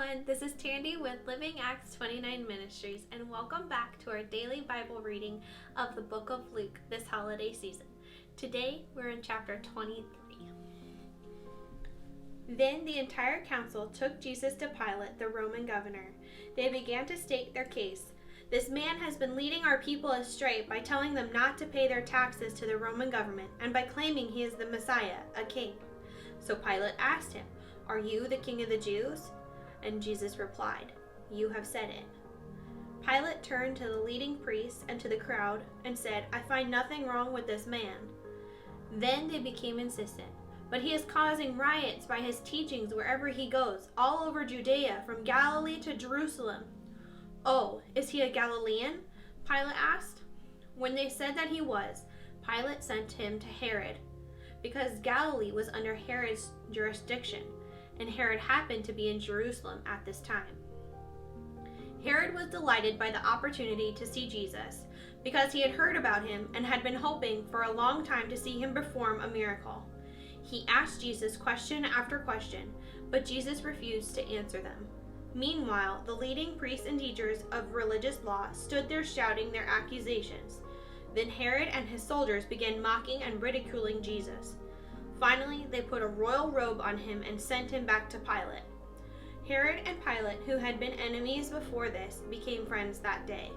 everyone, this is Tandy with Living Acts 29 Ministries, and welcome back to our daily Bible reading of the book of Luke this holiday season. Today we're in chapter 23. Then the entire council took Jesus to Pilate, the Roman governor. They began to state their case. This man has been leading our people astray by telling them not to pay their taxes to the Roman government and by claiming he is the Messiah, a king. So Pilate asked him, "Are you the king of the Jews?" And Jesus replied, "You have said it." Pilate turned to the leading priests and to the crowd and said, "I find nothing wrong with this man." Then they became insistent. "But he is causing riots by his teachings wherever he goes, all over Judea, from Galilee to Jerusalem." "Oh, is he a Galilean?" Pilate asked. When they said that he was, Pilate sent him to Herod, because Galilee was under Herod's jurisdiction, and Herod happened to be in Jerusalem at this time. Herod was delighted by the opportunity to see Jesus, because he had heard about him and had been hoping for a long time to see him perform a miracle. He asked Jesus question after question, but Jesus refused to answer them. Meanwhile, the leading priests and teachers of religious law stood there shouting their accusations. Then Herod and his soldiers began mocking and ridiculing Jesus. Finally, they put a royal robe on him and sent him back to Pilate. Herod and Pilate, who had been enemies before this, became friends that day.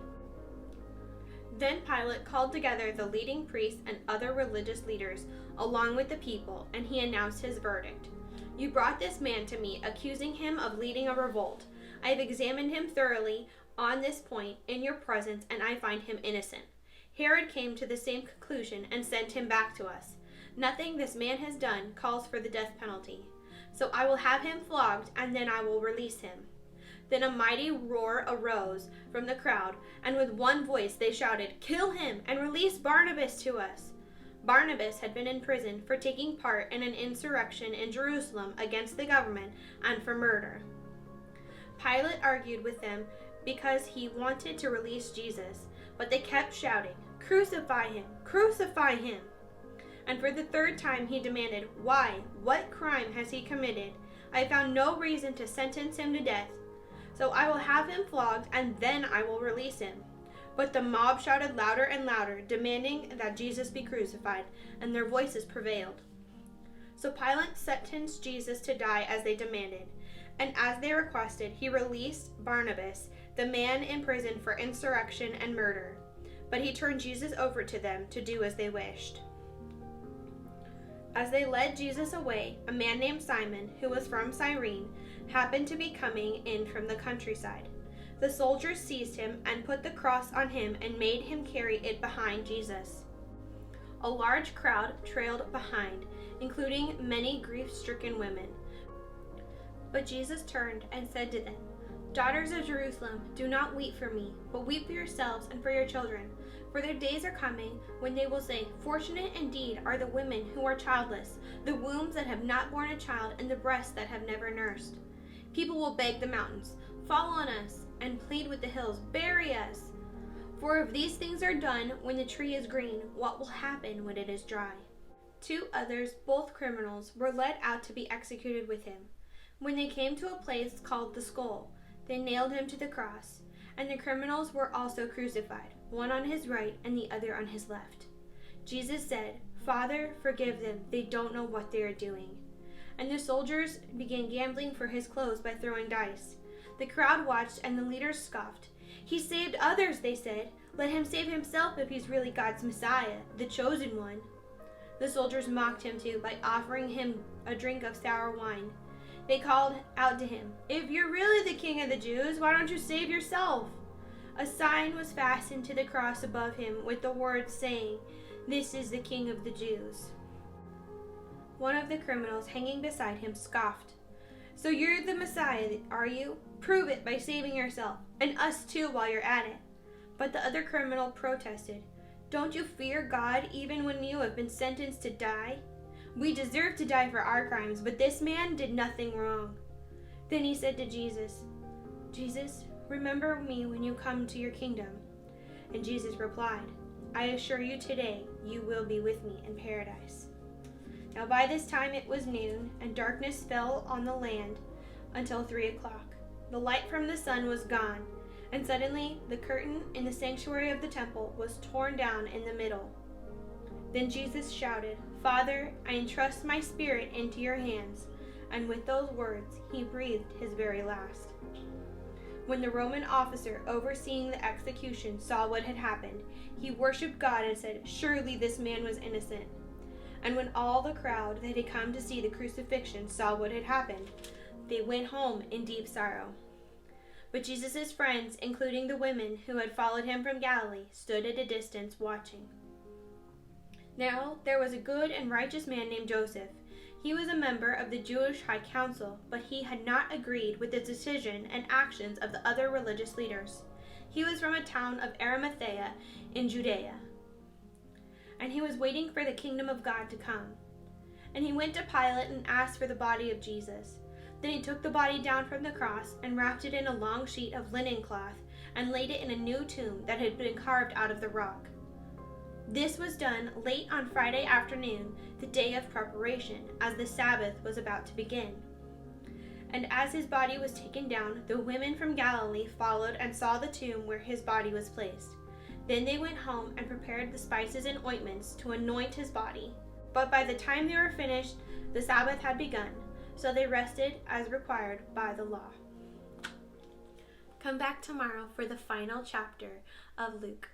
Then Pilate called together the leading priests and other religious leaders, along with the people, and he announced his verdict. "You brought this man to me, accusing him of leading a revolt. I have examined him thoroughly on this point in your presence, and I find him innocent." Herod came to the same conclusion and sent him back to us. "Nothing this man has done calls for the death penalty. So I will have him flogged, and then I will release him." Then a mighty roar arose from the crowd, and with one voice they shouted, "Kill him and release Barnabas to us." Barnabas had been in prison for taking part in an insurrection in Jerusalem against the government and for murder. Pilate argued with them because he wanted to release Jesus, but they kept shouting, "Crucify him! Crucify him!" And for the third time he demanded, "Why? What crime has he committed? I have found no reason to sentence him to death. So I will have him flogged, and then I will release him." But the mob shouted louder and louder, demanding that Jesus be crucified, and their voices prevailed. So Pilate sentenced Jesus to die as they demanded, and as they requested, he released Barnabas, the man in prison for insurrection and murder. But he turned Jesus over to them to do as they wished. As they led Jesus away, a man named Simon, who was from Cyrene, happened to be coming in from the countryside. The soldiers seized him and put the cross on him and made him carry it behind Jesus. A large crowd trailed behind, including many grief-stricken women. But Jesus turned and said to them, "Daughters of Jerusalem, do not weep for me, but weep for yourselves and for your children. For their days are coming when they will say, 'Fortunate indeed are the women who are childless, the wombs that have not borne a child, and the breasts that have never nursed.' People will beg the mountains, 'Fall on us,' and plead with the hills, 'Bury us.' For if these things are done when the tree is green, what will happen when it is dry?" Two others, both criminals, were led out to be executed with him. When they came to a place called the Skull, they nailed him to the cross, and the criminals were also crucified, one on his right and the other on his left. Jesus said, "Father, forgive them, they don't know what they are doing." And the soldiers began gambling for his clothes by throwing dice. The crowd watched and the leaders scoffed. "He saved others," they said. "Let him save himself if he's really God's Messiah, the chosen one." The soldiers mocked him too by offering him a drink of sour wine. They called out to him, "If you're really the king of the Jews, why don't you save yourself?" A sign was fastened to the cross above him with the words saying, "This is the King of the Jews." One of the criminals hanging beside him scoffed, "So you're the Messiah, are you? Prove it by saving yourself, and us too while you're at it." But the other criminal protested, "Don't you fear God even when you have been sentenced to die? We deserve to die for our crimes, but this man did nothing wrong." Then he said to Jesus, "Jesus, remember me when you come to your kingdom." And Jesus replied, "I assure you today you will be with me in paradise." Now by this time it was noon, and darkness fell on the land until 3 o'clock. the light from the sun was gone, and suddenly the curtain in the sanctuary of the temple was torn down in the middle. Then Jesus shouted, "Father, I entrust my spirit into your hands." And with those words, he breathed his very last. When the Roman officer overseeing the execution saw what had happened, he worshipped God and said, "Surely this man was innocent." And when all the crowd that had come to see the crucifixion saw what had happened, they went home in deep sorrow. But Jesus' friends, including the women who had followed him from Galilee, stood at a distance watching. Now there was a good and righteous man named Joseph. He was a member of the Jewish High Council, but he had not agreed with the decision and actions of the other religious leaders. He was from a town of Arimathea in Judea, and he was waiting for the kingdom of God to come. And he went to Pilate and asked for the body of Jesus. Then he took the body down from the cross and wrapped it in a long sheet of linen cloth and laid it in a new tomb that had been carved out of the rock. This was done late on Friday afternoon, the day of preparation, as the Sabbath was about to begin. And as his body was taken down, the women from Galilee followed and saw the tomb where his body was placed. Then they went home and prepared the spices and ointments to anoint his body. But by the time they were finished, the Sabbath had begun, so they rested as required by the law. Come back tomorrow for the final chapter of Luke.